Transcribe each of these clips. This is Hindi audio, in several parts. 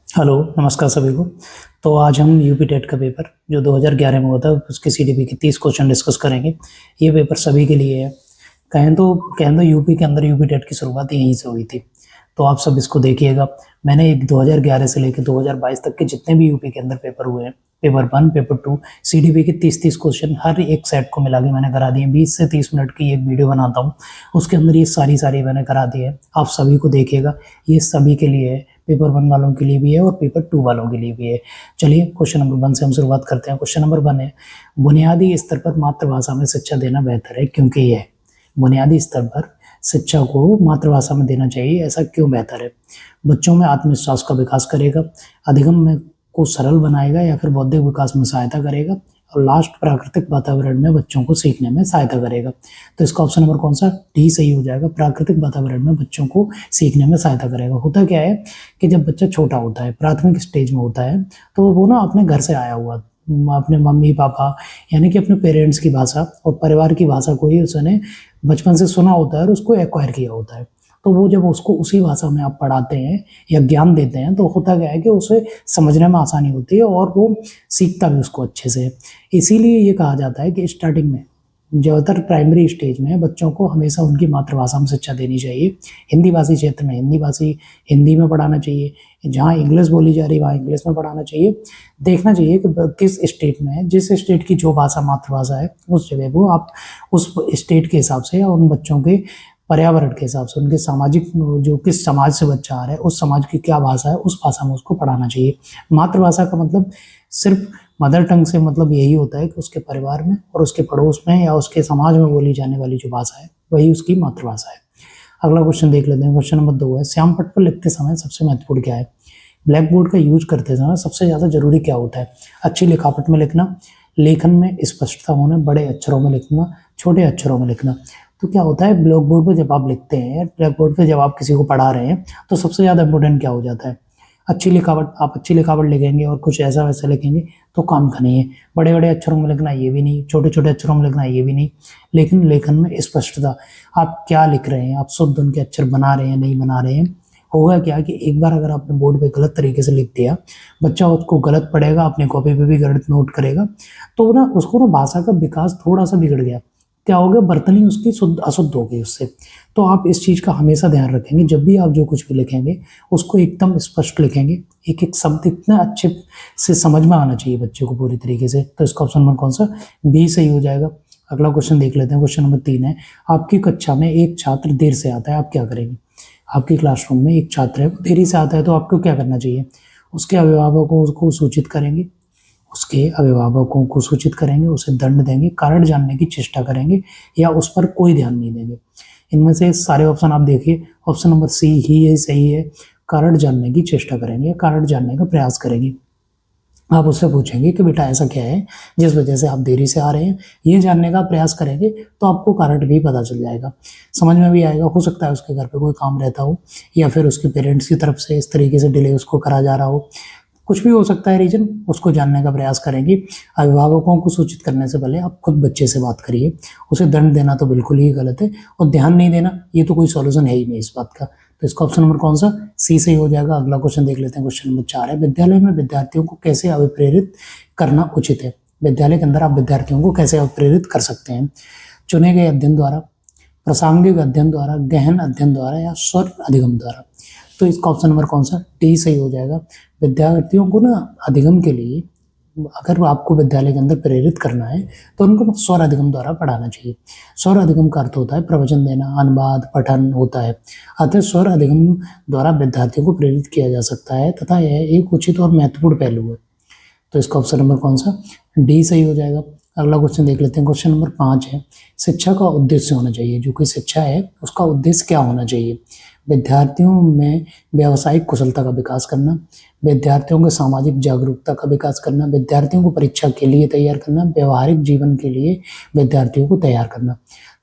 हेलो, नमस्कार सभी को। तो आज हम यूपी टेट का पेपर जो 2011 में हुआ था उसके सीडीपी के 30 क्वेश्चन डिस्कस करेंगे। ये पेपर सभी के लिए है। कहें तो यूपी के अंदर यूपी टेट की शुरुआत यहीं से हुई थी। तो आप सब इसको देखिएगा। मैंने 2011 से लेकर 2022 तक के जितने भी यूपी के अंदर पेपर हुए हैं, पेपर 1, पेपर 2, सीडीपी के 30-30 क्वेश्चन हर एक सेट को मिला के मैंने करा दिए। 20 से 30 मिनट की एक वीडियो बनाता हूँ, उसके अंदर ये सारी मैंने करा दी है। आप सभी को देखिएगा, ये सभी के लिए है। पेपर 1 वालों के लिए भी है और पेपर 2 वालों के लिए भी है। चलिए क्वेश्चन नंबर 1 से हम शुरुआत करते हैं। क्वेश्चन नंबर 1 है, बुनियादी स्तर पर मातृभाषा में शिक्षा देना बेहतर है क्योंकि यह बुनियादी स्तर पर शिक्षा को मातृभाषा में देना चाहिए, ऐसा क्यों बेहतर है? बच्चों में आत्मविश्वास का विकास करेगा, अधिगम में को सरल बनाएगा या फिर बौद्धिक विकास में सहायता करेगा, और लास्ट प्राकृतिक वातावरण में बच्चों को सीखने में सहायता करेगा। तो इसका ऑप्शन नंबर कौन सा, डी सही हो जाएगा। प्राकृतिक वातावरण में बच्चों को सीखने में सहायता करेगा। होता क्या है कि जब बच्चा छोटा होता है, प्राथमिक स्टेज में होता है, तो वो ना अपने घर से आया हुआ, अपने मम्मी पापा यानी कि अपने पेरेंट्स की भाषा और परिवार की भाषा को ही उसने बचपन से सुना होता है और उसको एक्वायर किया होता है। तो वो जब उसको उसी भाषा में आप पढ़ाते हैं या ज्ञान देते हैं, तो होता क्या है कि उसे समझने में आसानी होती है और वो सीखता भी उसको अच्छे से। इसीलिए ये कहा जाता है कि स्टार्टिंग में, ज़्यादातर प्राइमरी स्टेज में बच्चों को हमेशा उनकी मातृभाषा में शिक्षा देनी चाहिए। हिंदी भाषी क्षेत्र में हिंदी में पढ़ाना चाहिए, जहाँ इंग्लिश बोली जा रही है वहाँ इंग्लिश में पढ़ाना चाहिए। देखना चाहिए कि किस स्टेट में है, जिस स्टेट की जो भाषा मातृभाषा है उस जगह को आप उस स्टेट के हिसाब से या उन बच्चों के पर्यावरण के हिसाब से, उनके सामाजिक, जो किस समाज से बच्चा आ रहा है उस समाज की क्या भाषा है उस भाषा में उसको पढ़ाना चाहिए। मातृभाषा का मतलब सिर्फ मदर टंग से मतलब यही होता है कि उसके परिवार में और उसके पड़ोस में या उसके समाज में बोली जाने वाली जो भाषा है वही उसकी मातृभाषा है। अगला क्वेश्चन देख लेते हैं। क्वेश्चन नंबर 2 है, श्याम पट्ट पर लिखते समय सबसे महत्वपूर्ण क्या है? ब्लैक बोर्ड का यूज करते समय सबसे ज़्यादा जरूरी क्या होता है? अच्छी लिखावट में लिखना, लेखन में स्पष्टता होना, बड़े अक्षरों में लिखना, छोटे अक्षरों में लिखना। तो क्या होता है, ब्लैक बोर्ड पर जब आप लिखते हैं, ब्लैक बोर्ड पर जब आप किसी को पढ़ा रहे हैं, तो सबसे ज़्यादा इंपॉर्टेंट क्या हो जाता है? अच्छी लिखावट। आप अच्छी लिखावट लिखेंगे और कुछ ऐसा वैसा लिखेंगे तो काम का नहीं है। बड़े बड़े अक्षरों में लिखना ये भी नहीं, छोटे छोटे अक्षरों में लिखना ये भी नहीं, लेकिन लेखन में स्पष्टता। आप क्या लिख रहे हैं, आप शुद्ध उनके अक्षर बना रहे हैं नहीं बना रहे हैं। होगा क्या कि एक बार अगर आपने बोर्ड पे गलत तरीके से लिख दिया, बच्चा उसको गलत पढ़ेगा, अपने कॉपी पे भी गलत नोट करेगा, तो ना उसको ना भाषा का विकास थोड़ा सा बिगड़ गया। क्या हो गया, बर्तनी उसकी शुद्ध अशुद्ध हो गई उससे। तो आप इस चीज़ का हमेशा ध्यान रखेंगे, जब भी आप जो कुछ भी लिखेंगे उसको एकदम स्पष्ट लिखेंगे। एक एक शब्द इतना अच्छे से समझ में आना चाहिए बच्चे को पूरी तरीके से। तो इसका ऑप्शन नंबर कौन सा, बी सही हो जाएगा। अगला क्वेश्चन देख लेते हैं। क्वेश्चन नंबर 3 है, आपकी कक्षा में एक छात्र देर से आता है, आप क्या करेंगे? आपकी क्लासरूम में एक छात्र है वो देरी से आता है, तो आपको क्या करना चाहिए? उसके अभिभावकों को उसको सूचित करेंगे, उसे दंड देंगे, कारण जानने की चेष्टा करेंगे, या उस पर कोई ध्यान नहीं देंगे। इनमें से सारे ऑप्शन आप देखिए, ऑप्शन नंबर सी ही ये सही है। कारण जानने की चेष्टा करेंगे या कारण जानने का प्रयास करेंगे। आप उससे पूछेंगे कि बेटा ऐसा क्या है जिस वजह से आप देरी से आ रहे हैं, ये जानने का प्रयास करेंगे तो आपको कारण भी पता चल जाएगा, समझ में भी आएगा। हो सकता है उसके घर पे कोई काम रहता हो या फिर उसके पेरेंट्स की तरफ से इस तरीके से डिले उसको करा जा रहा हो, कुछ भी हो सकता है रीजन, उसको जानने का प्रयास करेंगे। अभिभावकों को सूचित करने से पहले आप खुद बच्चे से बात करिए। उसे दंड देना तो बिल्कुल ही गलत है, और ध्यान नहीं देना ये तो कोई सॉल्यूशन है ही नहीं इस बात का। तो इसका ऑप्शन नंबर कौन सा, सी सही हो जाएगा। अगला क्वेश्चन देख लेते हैं। क्वेश्चन नंबर 4 है, विद्यालय में विद्यार्थियों को कैसे अभिप्रेरित करना उचित है? विद्यालय के अंदर आप विद्यार्थियों को कैसे अभिप्रेरित कर सकते हैं? चुने गए अध्ययन द्वारा, प्रासंगिक अध्ययन द्वारा, गहन अध्ययन द्वारा, या स्वर अधिगम द्वारा। तो इसका ऑप्शन नंबर कौन सा, डी सही हो जाएगा। विद्यार्थियों को ना अधिगम के लिए, अगर आपको विद्यालय के अंदर प्रेरित करना है तो उनको स्वर अधिगम द्वारा पढ़ाना चाहिए। स्वर अधिगम का अर्थ होता है प्रवचन देना, अनुवाद, पठन होता है। अतः स्वर अधिगम द्वारा विद्यार्थियों को प्रेरित किया जा सकता है तथा यह एक उचित और महत्वपूर्ण पहलू है। तो इसका ऑप्शन नंबर कौन सा, डी सही हो जाएगा। अगला क्वेश्चन देख लेते हैं। क्वेश्चन नंबर 5 है, शिक्षा का उद्देश्य होना चाहिए। जो कि शिक्षा है उसका उद्देश्य क्या होना चाहिए? विद्यार्थियों में व्यावसायिक कुशलता का विकास करना, विद्यार्थियों के सामाजिक जागरूकता का विकास करना, विद्यार्थियों को परीक्षा के लिए तैयार करना, व्यवहारिक जीवन के लिए विद्यार्थियों को तैयार करना।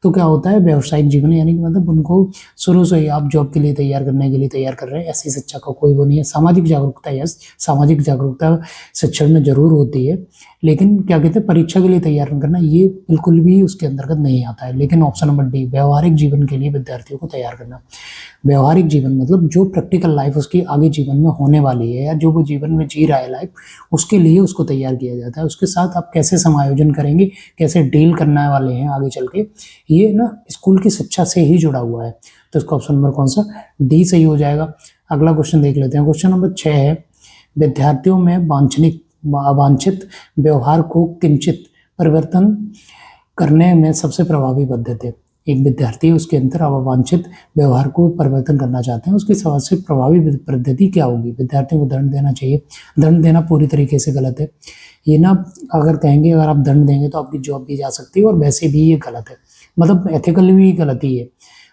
तो क्या होता है व्यावसायिक जीवन, यानी कि मतलब उनको शुरू से ही आप जॉब के लिए तैयार करने के लिए तैयार कर रहे हैं, ऐसी शिक्षा का कोई वो नहीं है। सामाजिक जागरूकता, यस, सामाजिक जागरूकता शिक्षण में जरूर होती है, लेकिन क्या कहते हैं परीक्षा के लिए तैयार करना ये बिल्कुल भी उसके अंतर्गत नहीं आता है। लेकिन ऑप्शन नंबर डी, व्यवहारिक जीवन के लिए विद्यार्थियों को तैयार करना। व्यवहारिक जीवन मतलब जो प्रैक्टिकल लाइफ उसकी आगे जीवन में होने वाली है, या जो वो जीवन में जी रहा है लाइफ, उसके लिए उसको तैयार किया जाता है। उसके साथ आप कैसे समायोजन करेंगे, कैसे डील करने वाले हैं आगे चल के, ये ना स्कूल की शिक्षा से ही जुड़ा हुआ है। तो इसका ऑप्शन नंबर कौन सा, डी सही हो जाएगा। अगला क्वेश्चन देख लेते हैं। क्वेश्चन नंबर 6 है, विद्यार्थियों में अवांछित व्यवहार को किंचित परिवर्तन करने में सबसे प्रभावी पद्धति। एक विद्यार्थी उसके अंदर अवांछित व्यवहार को परिवर्तन करना चाहते हैं, उसकी सबसे प्रभावी पद्धति क्या होगी। विद्यार्थियों को दंड देना चाहिए। दंड देना पूरी तरीके से गलत है। ये ना अगर कहेंगे अगर आप दंड देंगे तो आपकी जॉब भी जा सकती है, और वैसे भी ये गलत है, मतलब एथिकली भी गलती है।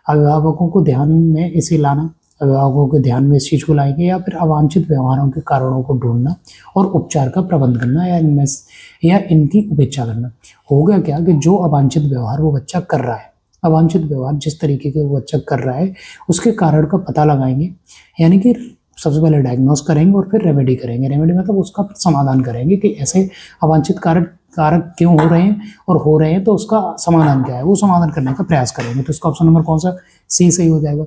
अभिभावकों को ध्यान में इसे लाना, अभिभावकों के ध्यान में इस चीज़ को लाएंगे, या फिर अवांछित व्यवहारों के कारणों को ढूंढना और उपचार का प्रबंध करना, या इनकी उपेक्षा करना। होगा क्या कि जो अवांछित व्यवहार वो बच्चा कर रहा है, अवांछित व्यवहार जिस तरीके के वो बच्चा कर रहा है, उसके कारण का पता लगाएंगे, यानी कि सबसे पहले डायग्नोस करेंगे और फिर रेमेडी करेंगे। रेमेडी मतलब उसका समाधान करेंगे कि ऐसे अवांछित कारक क्यों हो रहे हैं, और हो रहे हैं तो उसका समाधान क्या है, वो समाधान करने का प्रयास करेंगे। तो इसका ऑप्शन नंबर कौन सा, सी सही हो जाएगा।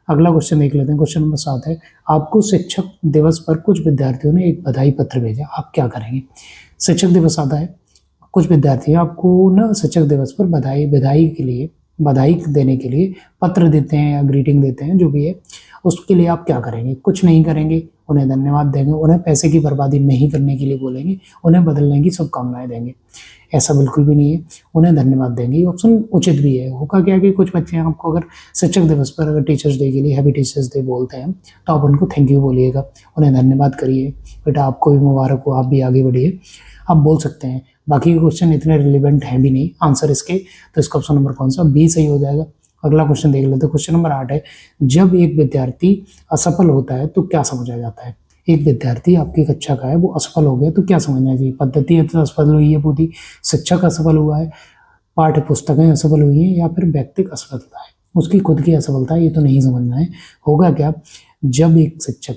अगला क्वेश्चन देख लेते हैं। क्वेश्चन नंबर 7 है, आपको शिक्षक दिवस पर कुछ विद्यार्थियों ने एक बधाई पत्र भेजा, आप क्या करेंगे। शिक्षक दिवस आता है, कुछ विद्यार्थी आपको ना शिक्षक दिवस पर बधाई देने के लिए पत्र देते हैं या ग्रीटिंग देते हैं, जो भी है, उसके लिए आप क्या करेंगे। कुछ नहीं करेंगे, उन्हें धन्यवाद देंगे, उन्हें पैसे की बर्बादी नहीं करने के लिए बोलेंगे, उन्हें बदलने की शुभकामनाएं देंगे। ऐसा बिल्कुल भी नहीं है, उन्हें धन्यवाद देंगे, ये ऑप्शन उचित भी है। होगा क्या कि कुछ बच्चे आपको अगर शिक्षक दिवस पर अगर टीचर्स डे के लिए हैप्पी टीचर्स डे बोलते हैं, तो आप उनको थैंक यू बोलिएगा, उन्हें धन्यवाद करिए, बेटा आपको भी मुबारक हो, आप भी आगे बढ़िए, आप बोल सकते हैं। बाकी के क्वेश्चन इतने रिलेवेंट हैं भी नहीं आंसर इसके, तो इसका ऑप्शन नंबर कौन सा, बी सही हो जाएगा। अगला क्वेश्चन देख लेते हैं। क्वेश्चन नंबर 8 है, जब एक विद्यार्थी असफल होता है तो क्या समझा जाता है। एक विद्यार्थी आपकी कक्षा का है, वो असफल हो गया तो क्या समझना चाहिए। पद्धति असफल हुई है, पूरी शिक्षक असफल हुआ है, पाठ्य पुस्तकें असफल हुई हैं, या फिर व्यक्तिगत असफलता है, उसकी खुद की असफलता है, ये तो नहीं समझना है। होगा क्या, जब एक शिक्षक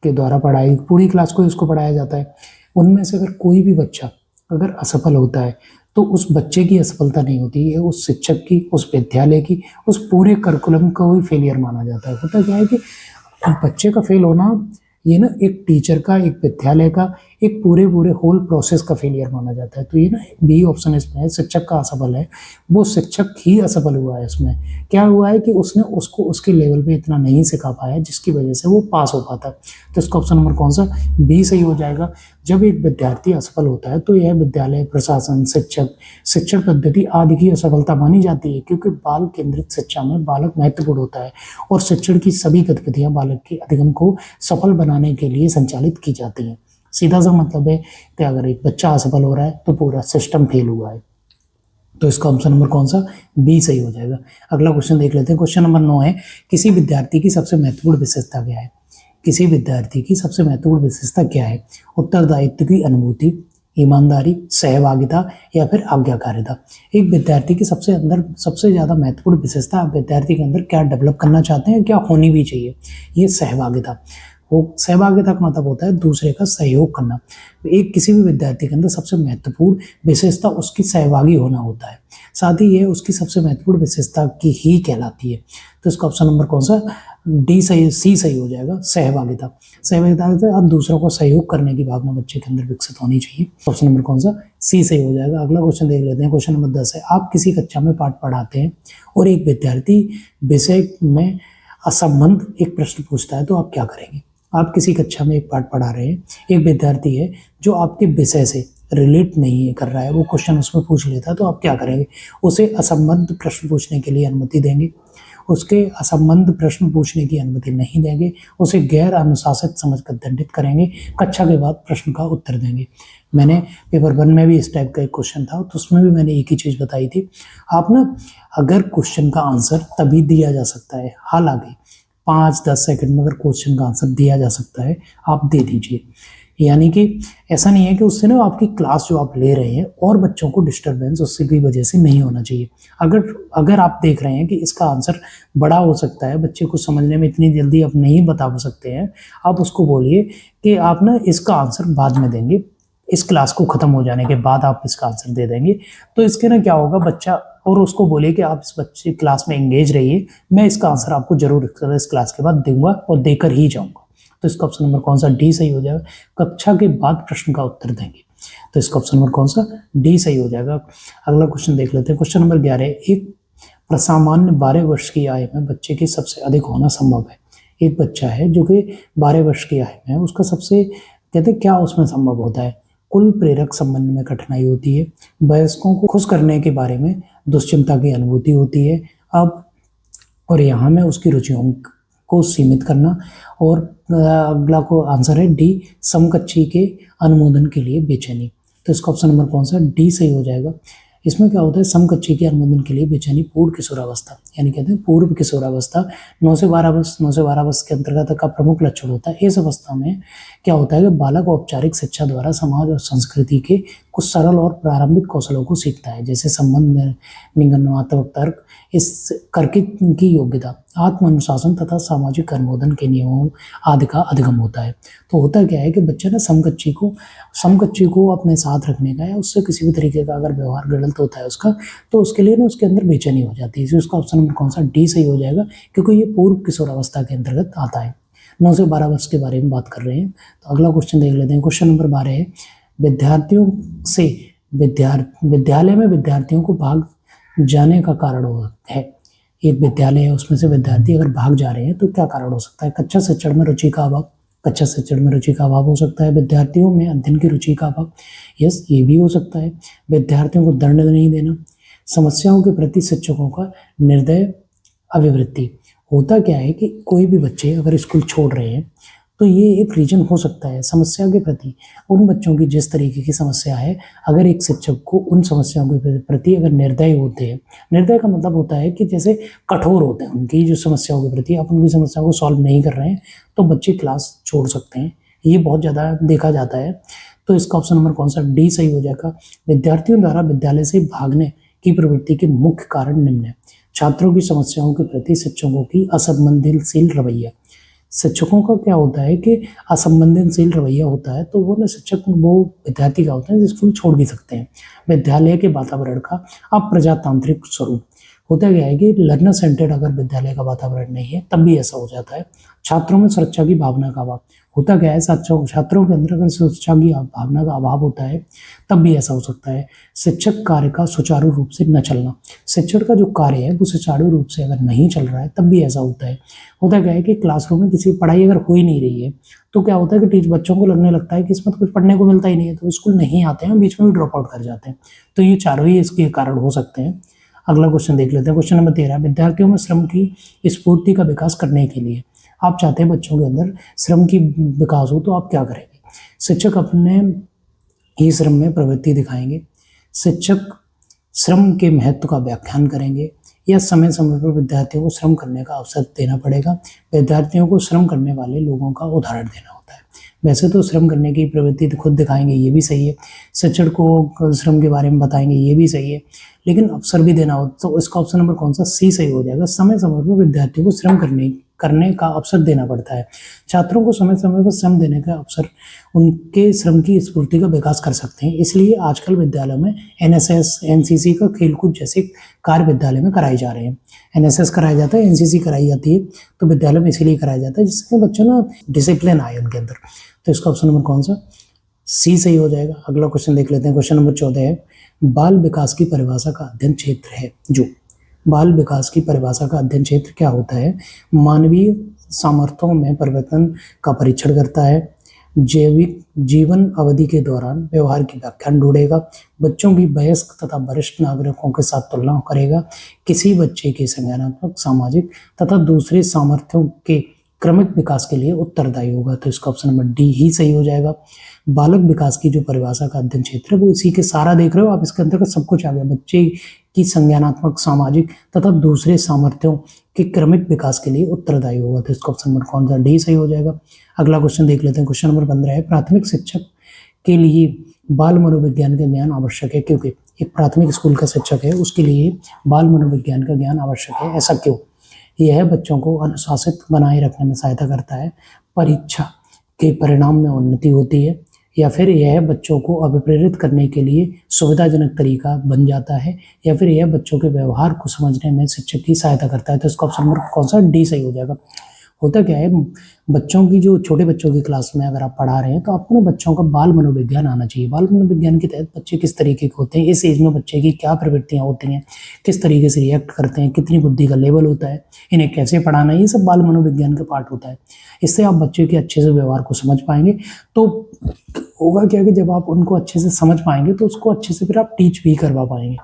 के द्वारा पढ़ाई पूरी क्लास को उसको पढ़ाया जाता है, उनमें से अगर कोई भी बच्चा अगर असफल होता है तो उस बच्चे की असफलता नहीं होती है, उस शिक्षक की, उस विद्यालय की, उस पूरे करिकुलम का ही फेलियर माना जाता है। होता क्या है कि बच्चे का फेल होना, ये ना एक टीचर का, एक विद्यालय का, एक पूरे होल प्रोसेस का फेलियर माना जाता है। तो ये ना बी ऑप्शन इसमें है, शिक्षक का असफल है, वो शिक्षक ही असफल हुआ है। इसमें क्या हुआ है कि उसने उसको उसके लेवल पे इतना नहीं सिखा पाया जिसकी वजह से वो पास हो पाता। तो इसका ऑप्शन नंबर कौन सा, बी सही हो जाएगा। जब एक विद्यार्थी असफल होता है तो यह विद्यालय, प्रशासन, शिक्षण पद्धति आदि की असफलता मानी जाती है, क्योंकि बाल केंद्रित शिक्षा में बालक महत्वपूर्ण होता है और शिक्षण की सभी गतिविधियां बालक के अधिगम को सफल बनाने के लिए संचालित की जाती हैं। सीधा सा मतलब है कि अगर एक बच्चा असफल हो रहा है तो पूरा सिस्टम फेल हुआ है। तो इसका ऑप्शन नंबर कौन सा, बी सही हो जाएगा। अगला क्वेश्चन देख लेते हैं। क्वेश्चन नंबर 9 है, किसी विद्यार्थी की सबसे महत्वपूर्ण विशेषता क्या है। किसी विद्यार्थी की सबसे महत्वपूर्ण विशेषता क्या है। उत्तरदायित्व की अनुभूति, ईमानदारी, सहभागिता, या फिर आज्ञाकारिता। एक विद्यार्थी की सबसे ज़्यादा महत्वपूर्ण विशेषता आप विद्यार्थी के अंदर क्या डेवलप करना चाहते हैं, क्या होनी भी चाहिए, ये सहभागिता। वो सहभागिता का मतलब होता है दूसरे का सहयोग करना। एक किसी भी विद्यार्थी के अंदर सबसे महत्वपूर्ण विशेषता उसकी सहभागी होना होता है, साथ ही ये उसकी सबसे महत्वपूर्ण विशेषता की ही कहलाती है। तो इसका ऑप्शन नंबर कौन सा, डी सही, सी सही हो जाएगा, सहभागिता। सहभागिता से आप दूसरों को सहयोग करने की भावना बच्चे के अंदर विकसित होनी चाहिए। ऑप्शन नंबर कौन सा, सी सही हो जाएगा। अगला क्वेश्चन देख लेते हैं। क्वेश्चन नंबर 10 है, आप किसी कक्षा में पाठ पढ़ाते हैं और एक विद्यार्थी विषय में असंबद्ध एक प्रश्न पूछता है, तो आप क्या करेंगे। आप किसी कक्षा में एक पाठ पढ़ा रहे हैं, एक विद्यार्थी है जो आपके विषय से रिलेट नहीं कर रहा है, वो क्वेश्चन उसमें पूछ लेता है, तो आप क्या करेंगे। उसे असंबद्ध प्रश्न पूछने के लिए अनुमति देंगे, उसके असंबद्ध प्रश्न पूछने की अनुमति नहीं देंगे, उसे गैर अनुशासित समझकर दंडित करेंगे, कक्षा के बाद प्रश्न का उत्तर देंगे। मैंने पेपर 1 में भी इस टाइप का एक क्वेश्चन था, तो उसमें भी मैंने एक ही चीज़ बताई थी। आप ना अगर क्वेश्चन का आंसर तभी दिया जा सकता है, हालांकि 5-10 सेकंड में अगर क्वेश्चन का आंसर दिया जा सकता है, आप दे दीजिए। यानी कि ऐसा नहीं है कि उससे ना आपकी क्लास जो आप ले रहे हैं और बच्चों को डिस्टरबेंस उससे की वजह से नहीं होना चाहिए। अगर अगर आप देख रहे हैं कि इसका आंसर बड़ा हो सकता है, बच्चे को समझने में इतनी जल्दी आप नहीं बता सकते हैं, आप उसको बोलिए कि आप ना इसका आंसर बाद में देंगे, इस क्लास को ख़त्म हो जाने के बाद आप इसका आंसर दे देंगे। तो इसके ना क्या होगा बच्चा, और उसको बोलिए कि आप इस बच्चे क्लास में एंगेज रहिए, मैं इसका आंसर आपको ज़रूर इस क्लास के बाद दूंगा और देकर ही जाऊंगा। तो इसका ऑप्शन नंबर कौन सा डी सही हो जाएगा, कक्षा के बाद प्रश्न का उत्तर देंगे। तो इसका ऑप्शन नंबर कौन सा डी सही हो जाएगा। अगला क्वेश्चन देख लेते हैं। क्वेश्चन नंबर 11, एक प्रसामान्य 12 वर्ष की आयु में बच्चे की सबसे अधिक होना संभव है। एक बच्चा है जो कि 12 वर्ष की आयु में है, उसका सबसे कहते हैं क्या उसमें संभव होता है। कुल प्रेरक संबंध में कठिनाई होती है, वयस्कों को खुश करने के बारे में दुश्चिंता की अनुभूति होती है। अब और यहाँ में उसकी रुचियों को सीमित करना, और अगला को आंसर है डी समकक्षी के अनुमोदन के लिए बेचैनी। तो इसका ऑप्शन नंबर कौन सा डी सही हो जाएगा। इसमें क्या होता है, समकक्षी के अनुमोदन के लिए बेचैनी पूर्व किशोरावस्था, यानी कहते हैं पूर्व किशोरावस्था 9 से 12 वर्ष, 9 से 12 वर्ष के अंतर्गत का प्रमुख लक्षण होता है। इस अवस्था में क्या होता है कि बालक औपचारिक शिक्षा द्वारा समाज और संस्कृति के कुछ सरल और प्रारंभिक कौशलों को सीखता है, जैसे संबंध में निगमनात्मक तर्क, इस करके की योग्यता, आत्म अनुशासन तथा सामाजिक अनुमोदन के नियमों आदि का अधिगम होता है। तो होता क्या है कि बच्चे ना समकक्षी को अपने साथ रखने का या उससे किसी भी तरीके का अगर व्यवहार गलत होता है उसका, तो उसके लिए ना उसके अंदर बेचैनी हो जाती है। इसलिए उसका ऑप्शन नंबर कौन सा डी सही हो जाएगा, क्योंकि ये पूर्व किशोरावस्था के अंतर्गत आता है। 9 से 12 वर्ष के बारे में बात कर रहे हैं। तो अगला क्वेश्चन देख लेते हैं। क्वेश्चन नंबर 12 है, विद्यार्थियों से विद्यालय में विद्यार्थियों को भाग जाने का कारण है। एक विद्यालय है, उसमें से विद्यार्थी अगर भाग जा रहे हैं तो क्या कारण हो सकता है। कक्षा शिक्षण में रुचि का अभाव, कक्षा शिक्षण में रुचि का अभाव हो सकता है। विद्यार्थियों में अध्ययन की रुचि का अभाव, यस ये भी हो सकता है। विद्यार्थियों को दंड नहीं देना, समस्याओं के प्रति शिक्षकों का निर्दय अभिवृत्ति। होता क्या है कि कोई भी बच्चे अगर स्कूल छोड़ रहे हैं तो ये एक रीजन हो सकता है समस्या के प्रति। उन बच्चों की जिस तरीके की समस्या है, अगर एक शिक्षक को उन समस्याओं के प्रति अगर निर्दय होते हैं, निर्दय का मतलब होता है कि जैसे कठोर होते हैं उनकी जो समस्याओं के प्रति, आप उनकी समस्याओं को सॉल्व नहीं कर रहे हैं तो बच्चे क्लास छोड़ सकते हैं। ये बहुत ज़्यादा देखा जाता है। तो इसका ऑप्शन नंबर कौन सा डी सही हो जाएगा। विद्यार्थियों द्वारा विद्यालय से भागने की प्रवृत्ति के मुख्य कारण निम्न है। छात्रों की समस्याओं के प्रति शिक्षकों की असंवेदनशील रवैया। शिक्षकों का क्या होता है कि असंवेदनशील रवैया होता है, तो वो ना शिक्षक वो विद्यार्थी का होता है जो स्कूल छोड़ भी सकते हैं। विद्यालय के वातावरण का अप्रजातांत्रिक स्वरूप। होता क्या है कि लर्नर सेंटर्ड अगर विद्यालय का वातावरण नहीं है तब भी ऐसा हो जाता है। छात्रों में सुरक्षा की भावना का अभाव। होता क्या है, छात्रों के अंदर अगर सुरक्षा की भावना का अभाव होता है तब भी ऐसा हो सकता है। शिक्षक कार्य का सुचारू रूप से न चलना। शिक्षण का जो कार्य है वो सुचारू रूप से अगर नहीं चल रहा है तब भी ऐसा होता है। होता क्या है कि क्लासरूम में किसी पढ़ाई अगर हो ही नहीं रही है तो क्या होता है कि बच्चों को लगने लगता है कि इसमें तो कुछ पढ़ने को मिलता ही नहीं है, तो स्कूल नहीं आते हैं, बीच में भी ड्रॉप आउट कर जाते हैं। तो ये चारों ही इसके कारण हो सकते हैं। अगला क्वेश्चन देख लेते हैं। क्वेश्चन नंबर 13, विद्यार्थियों में श्रम की स्फूर्ति का विकास करने के लिए आप चाहते हैं बच्चों के अंदर श्रम की विकास हो तो आप क्या करेंगे। शिक्षक अपने ही श्रम में प्रवृत्ति दिखाएंगे, शिक्षक श्रम के महत्व का व्याख्यान करेंगे, या समय समय पर विद्यार्थियों को श्रम करने का अवसर देना पड़ेगा। विद्यार्थियों को श्रम करने वाले लोगों का उदाहरण देना होता है। वैसे तो श्रम करने की प्रवृत्ति खुद दिखाएंगे, ये भी सही है। शिक्षक को श्रम के बारे में बताएंगे, ये भी सही है। लेकिन अवसर भी देना हो तो इसका ऑप्शन नंबर कौन सा सी सही हो जाएगा। समय समय पर विद्यार्थियों को श्रम करने का अवसर देना पड़ता है। छात्रों को समय समय पर श्रम देने का अवसर उनके श्रम की स्फूर्ति का विकास कर सकते हैं। इसलिए आजकल विद्यालयों में एनएसएस, एनसीसी का खेलकूद जैसे कार्य विद्यालय में कराए जा रहे हैं। एनएसएस कराया जाता है, एनसीसी कराई जाती है, तो विद्यालय में इसीलिए कराया जाता है जिससे बच्चों ना डिसिप्लिन आए उनके अंदर। तो इसका ऑप्शन नंबर कौन सा सी सही हो जाएगा। अगला क्वेश्चन देख लेते हैं। क्वेश्चन नंबर 14 है, बाल विकास की परिभाषा का अध्ययन क्षेत्र है जो। बाल विकास की परिभाषा का अध्ययन क्षेत्र क्या होता है। मानवीय सामर्थ्यों में परिवर्तन का परीक्षण करता है, जैविक जीवन अवधि के दौरान व्यवहार की व्याख्यान ढूंढेगा, बच्चों की वयस्क तथा वरिष्ठ नागरिकों के साथ तुलना करेगा, किसी बच्चे के संज्ञानात्मक, सामाजिक तथा दूसरे सामर्थ्यों के क्रमिक विकास के लिए उत्तरदायी होगा। तो इसका ऑप्शन नंबर डी ही सही हो जाएगा। बालक विकास की जो परिभाषा का अध्ययन क्षेत्र है वो इसी के सारा देख रहे हो आप, इसके अंतर्गत सब कुछ आ गया। बच्चे की संज्ञानात्मक, सामाजिक तथा दूसरे सामर्थ्यों के क्रमिक विकास के लिए उत्तरदायी होगा। तो इसका ऑप्शन नंबर कौन सा, डी सही हो जाएगा। अगला क्वेश्चन देख लेते हैं। क्वेश्चन नंबर 15 है, प्राथमिक शिक्षक के लिए बाल मनोविज्ञान का ज्ञान आवश्यक है क्योंकि एक प्राथमिक स्कूल का शिक्षक है उसके लिए बाल मनोविज्ञान का ज्ञान आवश्यक है, ऐसा क्यों? यह बच्चों को अनुशासित बनाए रखने में सहायता करता है, परीक्षा के परिणाम में उन्नति होती है, या फिर यह बच्चों को अभिप्रेरित करने के लिए सुविधाजनक तरीका बन जाता है, या फिर यह बच्चों के व्यवहार को समझने में शिक्षक की सहायता करता है। तो इसका ऑप्शन नंबर कौन सा, डी सही हो जाएगा। होता क्या है, बच्चों की जो छोटे बच्चों की क्लास में अगर आप पढ़ा रहे हैं तो आपको ना बच्चों का बाल मनोविज्ञान आना चाहिए। बाल मनोविज्ञान के तहत बच्चे किस तरीके के होते हैं, इस एज में बच्चे की क्या प्रवृत्तियां होती हैं, किस तरीके से रिएक्ट करते हैं, कितनी बुद्धि का लेवल होता है, इन्हें कैसे पढ़ाना है, ये सब बाल मनोविज्ञान का पार्ट होता है। इससे आप बच्चे के अच्छे से व्यवहार को समझ पाएंगे। तो होगा क्या कि जब आप उनको अच्छे से समझ पाएंगे तो उसको अच्छे से फिर आप टीच भी करवा पाएंगे,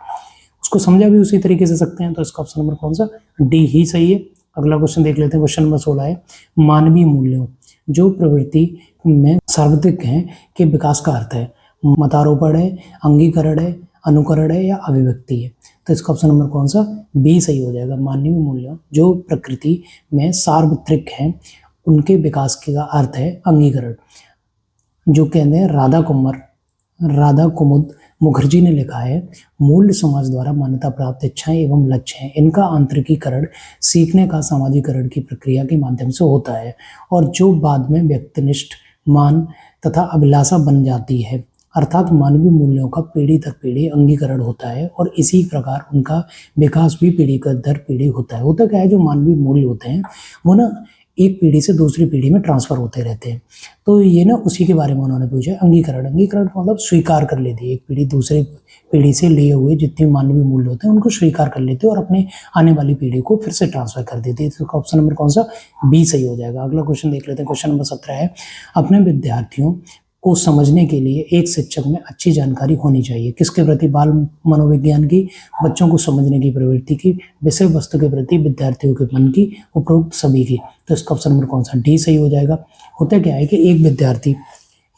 उसको समझा भी उसी तरीके से सकते हैं। तो इसका ऑप्शन नंबर कौन सा, डी ही सही है। अगला क्वेश्चन देख लेते हैं। क्वेश्चन नंबर 16 है, मानवीय मूल्यों जो प्रवृत्ति में सार्वत्रिक हैं के विकास का अर्थ है, मतारोपण है, अंगीकरण है, अनुकरण है, या अभिव्यक्ति है। तो इसका ऑप्शन नंबर कौन सा, बी सही हो जाएगा। मानवीय मूल्यों जो प्रकृति में सार्वत्रिक हैं उनके विकास का अर्थ है अंगीकरण। जो कहते हैं राधा कुमुद मुखर्जी ने लिखा है, मूल्य समाज द्वारा मान्यता प्राप्त इच्छाएं एवं लक्ष्य हैं, इनका आंतरिकीकरण सीखने का सामाजिकरण की प्रक्रिया के माध्यम से होता है और जो बाद में व्यक्तिनिष्ठ मान तथा अभिलाषा बन जाती है। अर्थात मानवीय मूल्यों का पीढ़ी दर पीढ़ी अंगीकरण होता है और इसी प्रकार उनका विकास भी पीढ़ी दर पीढ़ी होता है। होता क्या है, जो मानवीय मूल्य होते हैं वो ना एक पीढ़ी से दूसरी पीढ़ी में ट्रांसफर होते रहते हैं। तो ये ना उसी के बारे में उन्होंने पूछा। अंगीकरण का मतलब स्वीकार कर लेती है, एक पीढ़ी दूसरे पीढ़ी से लिए हुए जितने मानवीय मूल्य होते हैं उनको स्वीकार कर लेते हैं और अपने आने वाली पीढ़ी को फिर से ट्रांसफर कर देती है। तो ऑप्शन नंबर कौन सा, बी सही हो जाएगा। अगला क्वेश्चन देख लेते हैं। क्वेश्चन नंबर 17 है, अपने विद्यार्थियों को समझने के लिए एक शिक्षक में अच्छी जानकारी होनी चाहिए। किसके प्रति, बाल मनोविज्ञान की, बच्चों को समझने की प्रवृत्ति की, विषय वस्तु के प्रति विद्यार्थियों के मन की, उपरोक्त सभी की। तो इसका ऑप्शन नंबर कौन सा, डी सही हो जाएगा। होता क्या है कि एक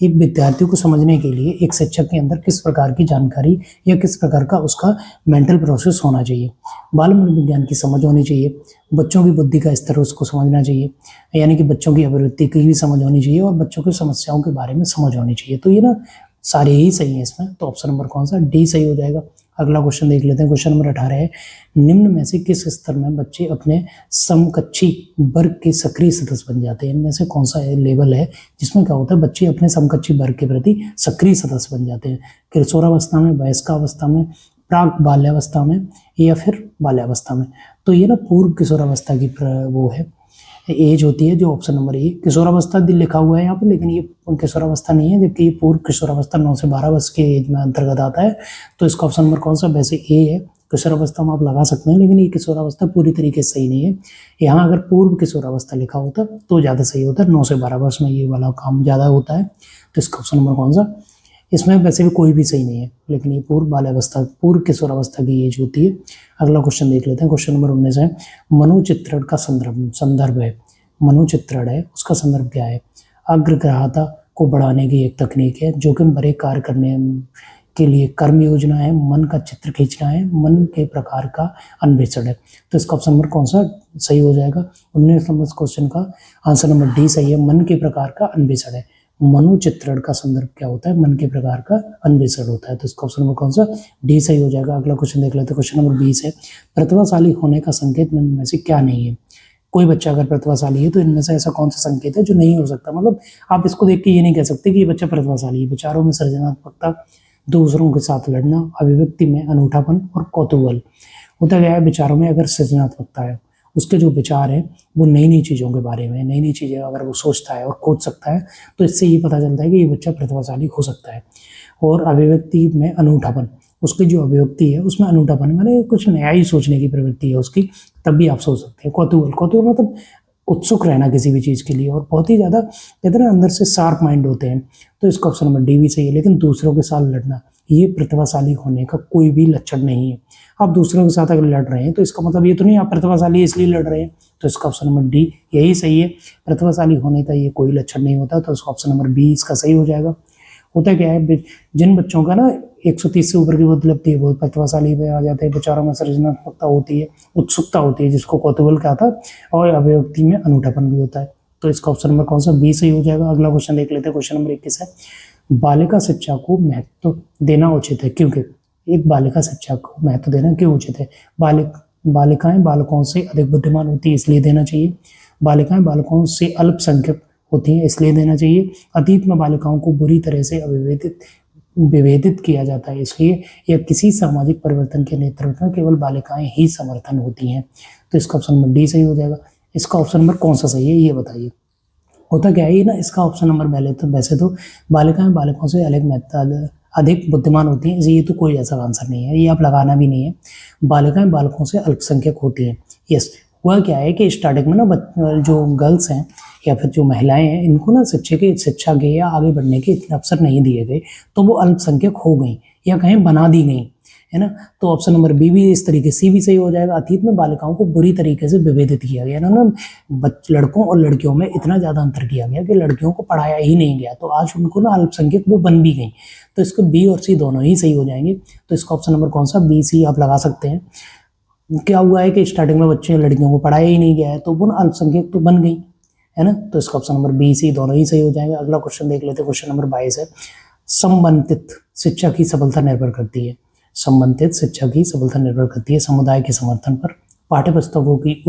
विद्यार्थी को समझने के लिए एक शिक्षक के अंदर किस प्रकार की जानकारी या किस प्रकार का उसका मेंटल प्रोसेस होना चाहिए, बाल मनोविज्ञान की समझ होनी चाहिए, बच्चों की बुद्धि का स्तर उसको समझना चाहिए, यानी कि बच्चों की अभिवृत्ति की भी समझ होनी चाहिए और बच्चों की समस्याओं के बारे में समझ होनी चाहिए। तो ये ना सारे ही सही है इसमें। तो ऑप्शन नंबर कौन सा, डी सही हो जाएगा। अगला क्वेश्चन देख लेते हैं। क्वेश्चन नंबर 18 है, निम्न में से किस स्तर में बच्चे अपने समकक्षी वर्ग के सक्रिय सदस्य बन जाते हैं? इनमें से कौन सा लेवल है जिसमें क्या होता है, बच्चे अपने समकक्षी वर्ग के प्रति सक्रिय सदस्य बन जाते हैं? किशोरावस्था में, वयस्कावस्था में, प्राक बाल्यावस्था में, या फिर बाल्यावस्था में? तो ये ना पूर्व किशोरावस्था की वो है, एज होती है, जो ऑप्शन नंबर ए किशोरावस्था लिखा हुआ है यहाँ पे, लेकिन ये किशोरावस्था नहीं है, जबकि ये पूर्व किशोरावस्था 9 से 12 वर्ष के एज में अंतर्गत आता है। तो इसका ऑप्शन नंबर कौन सा, वैसे ए है। किशोरावस्था में आप लगा सकते हैं, लेकिन ये किशोरावस्था पूरी तरीके से सही नहीं है। यहाँ अगर पूर्व किशोरावस्था लिखा होता तो ज़्यादा सही होता, 9 से 12 वर्ष में ये वाला काम ज़्यादा होता है। तो इसका ऑप्शन नंबर कौन सा, इसमें वैसे भी कोई भी सही नहीं है, लेकिन ये पूर्व बाल्यावस्था, पूर्व किशोरावस्था की एज होती है। अगला क्वेश्चन देख लेते हैं। क्वेश्चन नंबर 19 है, मनोचित्रण का संदर्भ है, मनोचित्रण है उसका संदर्भ क्या है? अग्रग्राहता को बढ़ाने की एक तकनीक है, जोखिम भरे कार्य करने के लिए कर्म योजना है, मन का चित्र खींचना है, मन के प्रकार का अन्वेषण है। तो इसका ऑप्शन नंबर कौन सा सही हो जाएगा? 19 नंबर क्वेश्चन का आंसर नंबर डी सही है, मन के प्रकार का अन्वेषण है। मनोचित्रण का संदर्भ क्या होता है? मन के प्रकार का अन्वेषण होता है। तो इसका ऑप्शन नंबर कौन सा, डी सही हो जाएगा। अगला क्वेश्चन देख लेते हैं। क्वेश्चन नंबर 20 है, प्रतिभाशाली होने का संकेत में से क्या नहीं है? कोई बच्चा अगर प्रतिभाशाली है तो इनमें से ऐसा कौन सा संकेत है जो नहीं हो सकता? मतलब आप इसको देख के ये नहीं कह सकते कि ये बच्चा प्रतिभाशाली है। विचारों में सृजनात्मकता, दूसरों के साथ लड़ना, अभिव्यक्ति में अनूठापन और कौतूहल। होता गया है, विचारों में अगर सृजनात्मकता है, उसके जो विचार है वो नई नई चीज़ों के बारे में, नई नई चीज़ें अगर वो सोचता है और खोज सकता है, तो इससे ये पता चलता है कि ये बच्चा प्रतिभाशाली हो सकता है। और अभिव्यक्ति में अनूठापन, उसकी जो अभिव्यक्ति है उसमें अनूठापन माने कुछ नया ही सोचने की प्रवृत्ति है उसकी, तब भी आप सोच सकते हैं। कौतूहल मतलब उत्सुक रहना किसी भी चीज़ के लिए, और बहुत ही ज़्यादा कहते हैं ना अंदर से शार्प माइंड होते हैं। तो इसका ऑप्शन नंबर डी भी सही है। लेकिन दूसरों के साथ लड़ना, ये प्रतिभाशाली होने का कोई भी लक्षण नहीं है। आप दूसरों के साथ अगर लड़ रहे हैं तो इसका मतलब ये तो नहीं आप प्रतिभाशाली इसलिए लड़ रहे हैं। तो इसका ऑप्शन नंबर डी यही सही है, प्रतिभाशाली होने का ये कोई लक्षण नहीं होता। तो इसका ऑप्शन नंबर बी इसका सही हो जाएगा। होता क्या है, जिन बच्चों का ना 130 से ऊपर की उपलब्धि है, बहुत प्रतिभाशाली पे आ जाते हैं, विचारों में सृजनात्मकता होती है, उत्सुकता होती है जिसको कौतूहल कहा था, और अभिव्यक्ति में अनूठापन भी होता है। तो इसका ऑप्शन नंबर कौन सा, बी सही हो जाएगा। अगला क्वेश्चन देख लेते हैं, क्वेश्चन नंबर 21 है, बालिका शिक्षा को महत्व देना उचित है क्योंकि, एक बालिका शिक्षा को महत्व देना क्यों उचित है। बालिकाएं बालकों से अधिक बुद्धिमान होती है इसलिए देना चाहिए। बालिकाएं बालकों से अल्पसंख्यक होती हैं इसलिए देना चाहिए। अतीत में बालिकाओं को बुरी तरह से विभेदित किया जाता है इसलिए, या किसी सामाजिक परिवर्तन के नेतृत्व में केवल बालिकाएं ही समर्थन होती हैं। तो इसका ऑप्शन नंबर डी सही हो जाएगा। इसका ऑप्शन नंबर कौन सा सही है ये बताइए। होता क्या है ये ना, इसका ऑप्शन नंबर पहले तो वैसे तो बालिकाएं बालकों से अधिक बुद्धिमान होती हैं, ये तो कोई ऐसा आंसर नहीं है, ये आप लगाना भी नहीं है। बालिकाएं बालकों से अल्पसंख्यक होती हैं। यस, हुआ क्या है कि स्टार्टिंग में ना जो गर्ल्स हैं या फिर जो महिलाएं हैं, इनको ना शिक्षा के या आगे बढ़ने के इतने अवसर नहीं दिए गए, तो वो अल्पसंख्यक हो गई या कहीं बना दी गई, है ना। तो ऑप्शन नंबर बी भी इस तरीके से भी सही हो जाएगा। अतीत में बालिकाओं को बुरी तरीके से विभेदित किया गया ना, लड़कों और लड़कियों में इतना ज़्यादा अंतर किया गया कि लड़कियों को पढ़ाया ही नहीं गया, तो आज उनको ना अल्पसंख्यक वो बन भी गई। तो इसको बी और सी दोनों ही सही हो जाएंगे। तो इसका ऑप्शन नंबर कौन सा, बी सी आप लगा सकते हैं। क्या हुआ है कि स्टार्टिंग में बच्चे लड़कियों को पढ़ाया ही नहीं गया है, तो वो ना अल्पसंख्यक तो बन गई, है ना। तो इसका ऑप्शन नंबर बी सी दोनों ही सही हो जाएंगे। अगला क्वेश्चन देख लेते हैं, क्वेश्चन नंबर 22 है, संबंधित शिक्षा की सफलता निर्भर करती है। संबंधित शिक्षा की सफलता निर्भर करती है समुदाय के समर्थन पर, पाठ्य पुस्तकों की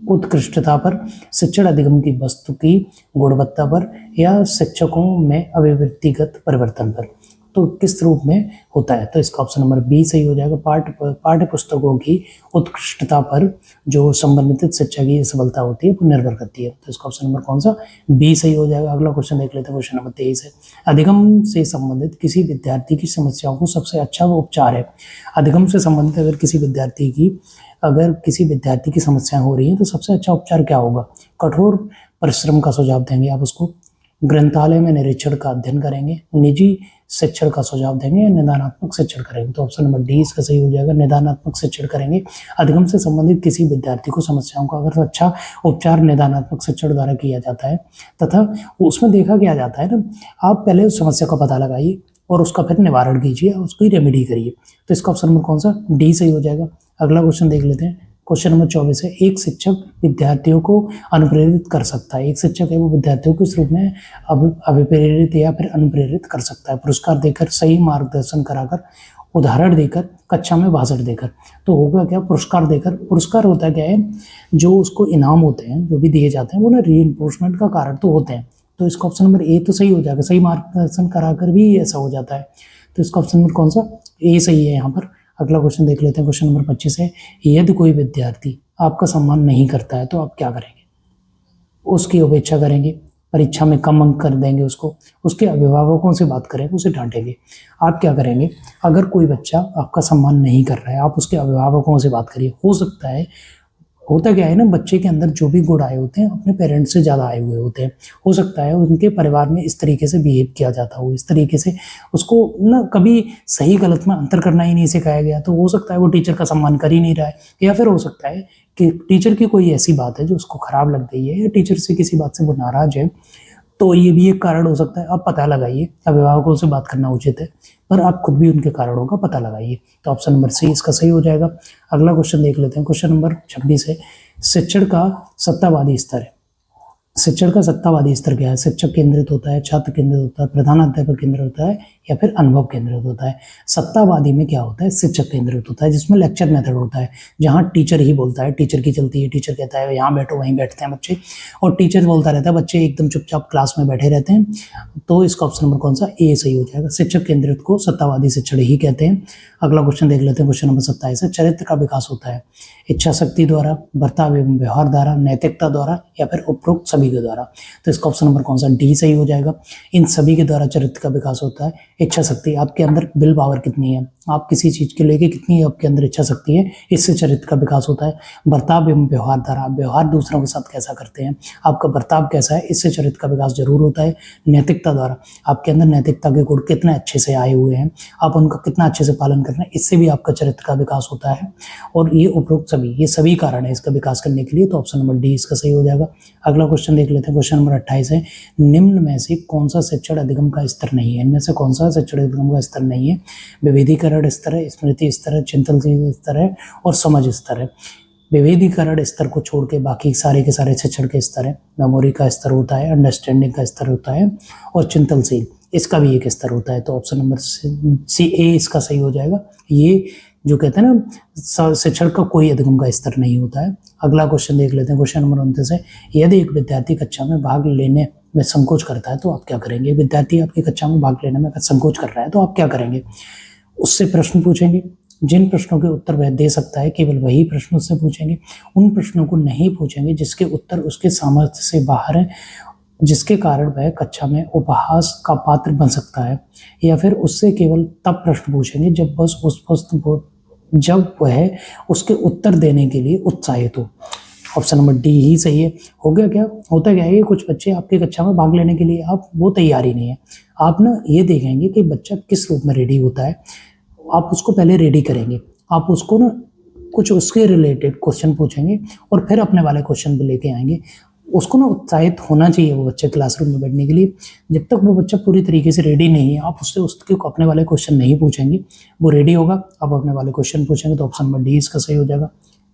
उत्कृष्टता पर, शिक्षण अधिगम की वस्तु की गुणवत्ता पर, या शिक्षकों में अभिवृत्तिगत परिवर्तन पर। तो किस रूप में होता है, तो इसका ऑप्शन नंबर बी सही हो जाएगा। पाठ्य पुस्तकों की उत्कृष्टता पर जो संबंधित शिक्षा की सफलता होती है वो निर्भर करती है। तो इसका ऑप्शन नंबर कौन सा, बी सही हो जाएगा। अगला क्वेश्चन देख लेते हैं, क्वेश्चन नंबर 23 है, अधिगम से संबंधित किसी विद्यार्थी की समस्याओं को सबसे अच्छा वो उपचार है। अधिगम से संबंधित अगर किसी विद्यार्थी की समस्याएं हो रही हैं तो सबसे अच्छा उपचार क्या होगा। कठोर परिश्रम का सुझाव देंगे आप उसको, ग्रंथालय में निरीक्षण का अध्ययन करेंगे, निजी शिक्षण का सुझाव देंगे, या निदानात्मक शिक्षण करेंगे। तो ऑप्शन नंबर डी इसका सही हो जाएगा, निदानात्मक शिक्षण करेंगे। अधिगम से संबंधित किसी विद्यार्थी को समस्याओं का अगर अच्छा उपचार निदानात्मक शिक्षण द्वारा किया जाता है, तथा उसमें देखा क्या जाता है ना, आप पहले उस समस्या का पता लगाइए और उसका फिर निवारण कीजिए, उसकी रेमेडी करिए। तो इसका ऑप्शन नंबर कौन सा, डी सही हो जाएगा। अगला क्वेश्चन देख लेते हैं, क्वेश्चन नंबर 24 है, एक शिक्षक विद्यार्थियों को अनुप्रेरित कर सकता है। एक शिक्षक है वो विद्यार्थियों को इस रूप में अभिप्रेरित या फिर अनुप्रेरित कर सकता है, पुरस्कार देकर, सही मार्गदर्शन कराकर, उदाहरण देकर, कक्षा में भाषण देकर। तो होगा क्या, पुरस्कार देकर। पुरस्कार होता क्या है, जो उसको इनाम होते हैं जो भी दिए जाते हैं वो ना रीइंफोर्समेंट का कारण तो होते हैं। तो इसका ऑप्शन नंबर ए तो सही हो जाएगा, सही मार्गदर्शन कराकर भी ऐसा हो जाता है। तो इसका ऑप्शन नंबर कौन सा, ए सही है यहाँ पर। अगला क्वेश्चन देख लेते हैं, क्वेश्चन नंबर 25 है, यदि कोई विद्यार्थी आपका सम्मान नहीं करता है तो आप क्या करेंगे। उसकी उपेक्षा करेंगे, परीक्षा में कम अंक कर देंगे उसको, उसके अभिभावकों से बात करेंगे, उसे डांटेंगे। आप क्या करेंगे अगर कोई बच्चा आपका सम्मान नहीं कर रहा है, आप उसके अभिभावकों से बात करिए। हो सकता है, होता क्या है ना, बच्चे के अंदर जो भी गुण आए होते हैं अपने पेरेंट्स से ज़्यादा आए हुए होते हैं। हो सकता है उनके परिवार में इस तरीके से बिहेव किया जाता हो, इस तरीके से उसको ना कभी सही गलत में अंतर करना ही नहीं सिखाया गया, तो हो सकता है वो टीचर का सम्मान कर ही नहीं रहा है। या फिर हो सकता है कि टीचर की कोई ऐसी बात है जो उसको खराब लग गई है, या टीचर से किसी बात से वो नाराज है, तो ये भी एक कारण हो सकता है। आप पता लगाइए, अभिभावकों से बात करना उचित है, पर आप खुद भी उनके कारणों का पता लगाइए। तो ऑप्शन नंबर सी इसका सही हो जाएगा। अगला क्वेश्चन देख लेते हैं, क्वेश्चन नंबर 26 है, शिक्षण का सत्तावादी स्तर है। शिक्षण का सत्तावादी स्तर क्या है, शिक्षक केंद्रित होता है, छात्र केंद्रित होता है, प्रधानाध्यापक केंद्रित होता है, या फिर अनुभव केंद्रित होता है। सत्तावादी में क्या होता है, शिक्षक केंद्रित होता है, जिसमें लेक्चर मेथड होता है, जहाँ टीचर ही बोलता है, टीचर की चलती है, टीचर कहता है यहाँ बैठो, वहीं बैठते हैं बच्चे, और टीचर बोलता रहता है, बच्चे एकदम चुपचाप क्लास में बैठे रहते हैं। तो इसका ऑप्शन नंबर कौन सा, ए सही हो जाएगा। शिक्षक केंद्रित को सत्तावादी शिक्षण ही कहते हैं। अगला क्वेश्चन देख लेते हैं, क्वेश्चन नंबर 27 है, चरित्र का विकास होता है इच्छा शक्ति द्वारा, बर्ताव एवं व्यवहार द्वारा, नैतिकता द्वारा, या फिर उपरोक्त सभी के द्वारा। तो इसका ऑप्शन नंबर कौन सा, डी सही हो जाएगा। इन सभी के द्वारा चरित्र का विकास होता है। इच्छा शक्ति, आपके अंदर विल पावर कितनी है, आप किसी चीज़ के लेके कितनी आपके अंदर इच्छा शक्ति है, इससे चरित्र का विकास होता है। बर्ताव एवं व्यवहार द्वारा, व्यवहार दूसरों के साथ कैसा करते हैं, आपका बर्ताव कैसा है, इससे चरित्र का विकास जरूर होता है। नैतिकता द्वारा, आपके अंदर नैतिकता के गुण कितने अच्छे से आए हुए हैं, आप उनका कितना अच्छे से पालन कर रहे हैं, इससे भी आपका चरित्र का विकास होता है। और ये उपरोक्त ये सभी कारण है इसका विकास करने के लिए, तो ऑप्शन नंबर डी इसका सही हो जाएगा। अगला क्वेश्चन देख लेते हैं, क्वेश्चन नंबर 28 है, निम्न में से कौन सा शिक्षण अधिगम का स्तर नहीं है। इनमें से कौन सा शिक्षण अधिगम का स्तर नहीं है। विभेदीकरण स्तर है, स्मृति स्तर है, चिंतनशील स्तर है और समझ स्तर है। विभेदीकरण स्तर को छोड़ के बाकी सारे के सारे शिक्षण के स्तर है। मेमोरी का स्तर होता है, अंडरस्टैंडिंग का स्तर होता है और चिंतनशील इसका भी एक स्तर होता है। तो ऑप्शन नंबर सी ए इसका सही हो जाएगा। ये जो कहते हैं ना शिक्षण का कोई अधिगम का स्तर नहीं होता है। अगला क्वेश्चन देख लेते हैं, क्वेश्चन नंबर 29 है, यदि एक विद्यार्थी कक्षा में भाग लेने में संकोच करता है तो आप क्या करेंगे। विद्यार्थी आपकी कक्षा में भाग लेने में संकोच कर रहा है तो आप क्या करेंगे। उससे प्रश्न पूछेंगे, जिन प्रश्नों के उत्तर वह दे सकता है केवल वही प्रश्न उससे पूछेंगे। उन प्रश्नों को नहीं पूछेंगे जिसके उत्तर उसके सामर्थ्य से बाहर है, जिसके कारण वह कक्षा में उपहास का पात्र बन सकता है। या फिर उससे केवल तब प्रश्न पूछेंगे जब वह उसके उत्तर देने के लिए उत्साहित हो। ऑप्शन नंबर डी ही सही है। हो गया क्या, होता क्या है, कुछ बच्चे आपकी कक्षा में भाग लेने के लिए आप वो तैयारी नहीं है। आप ना ये देखेंगे कि बच्चा किस रूप में रेडी होता है, आप उसको पहले रेडी करेंगे। आप उसको ना कुछ उसके रिलेटेड क्वेश्चन पूछेंगे और फिर अपने वाले क्वेश्चन पे लेके आएंगे। उसको ना उत्साहित होना चाहिए वो बच्चे क्लासरूम में बैठने के लिए। जब तक वो बच्चा पूरी तरीके से रेडी नहीं है, आप उससे उसके अपने वाले क्वेश्चन नहीं पूछेंगे। वो रेडी होगा, आप अपने वाले क्वेश्चन पूछेंगे। तो ऑप्शन नंबर डी इसका सही हो जाएगा।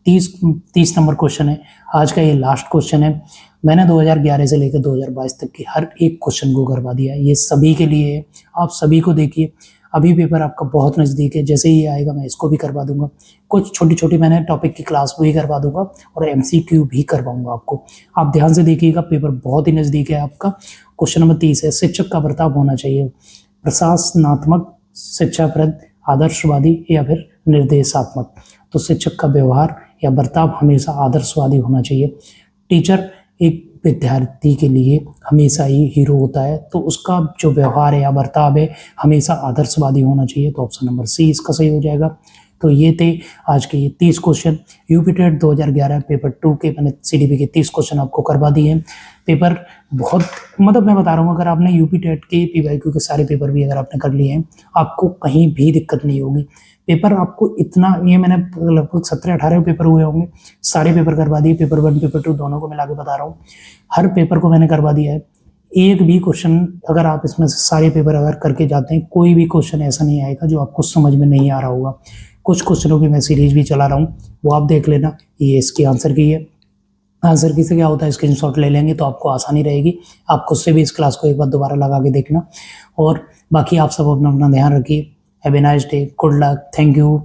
30 नंबर क्वेश्चन है, आज का ये लास्ट क्वेश्चन है। मैंने 2011 से लेकर 2022 तक की हर एक क्वेश्चन को करवा दिया है, ये सभी के लिए है। आप सभी को देखिए, अभी पेपर आपका बहुत नज़दीक है, जैसे ही आएगा मैं इसको भी करवा दूंगा। कुछ छोटी छोटी मैंने टॉपिक की क्लास भी करवा दूंगा और MCQ भी करवाऊंगा आपको। आप ध्यान से देखिएगा, पेपर बहुत ही नज़दीक है आपका। क्वेश्चन नंबर 30 है, शिक्षक का बर्ताव होना चाहिए प्रशासनात्मक, शिक्षाप्रद, आदर्शवादी या फिर निर्देशात्मक। तो शिक्षक का व्यवहार या बर्ताव हमेशा आदर्शवादी होना चाहिए। टीचर एक विद्यार्थी के लिए हमेशा ही हीरो होता है, तो उसका जो व्यवहार है या बर्ताव है हमेशा आदर्शवादी होना चाहिए। तो ऑप्शन नंबर सी इसका सही हो जाएगा। तो ये थे आज के ये 30 क्वेश्चन यूपी टेट 2011 पेपर 2 के। मैंने CDP के 30 क्वेश्चन आपको करवा दिए हैं। पेपर बहुत मतलब मैं बता रहा हूँ, अगर आपने यूपी टेट के PYQ के सारे पेपर भी अगर आपने कर लिए हैं, आपको कहीं भी दिक्कत नहीं होगी। पेपर आपको इतना, ये मैंने लगभग 17-18 पेपर हुए होंगे, सारे पेपर करवा दिए, पेपर 1 पेपर 2 दोनों को मिला के बता रहा हूँ। हर पेपर को मैंने करवा दिया है। एक भी क्वेश्चन अगर आप इसमें से सारे पेपर अगर करके जाते हैं, कोई भी क्वेश्चन ऐसा नहीं आएगा जो आपको समझ में नहीं आ रहा होगा। कुछ क्वेश्चनों की मैं सीरीज भी चला रहा हूँ, वो आप देख लेना। ये इसकी आंसर की है। आंसर की से क्या होता है, स्क्रीनशॉट ले लेंगे तो आपको आसानी रहेगी। आप खुद से भी इस क्लास को एक बार दोबारा लगा के देखना। और बाकी आप सब अपना ध्यान रखिए। Have a nice day, good luck, thank you.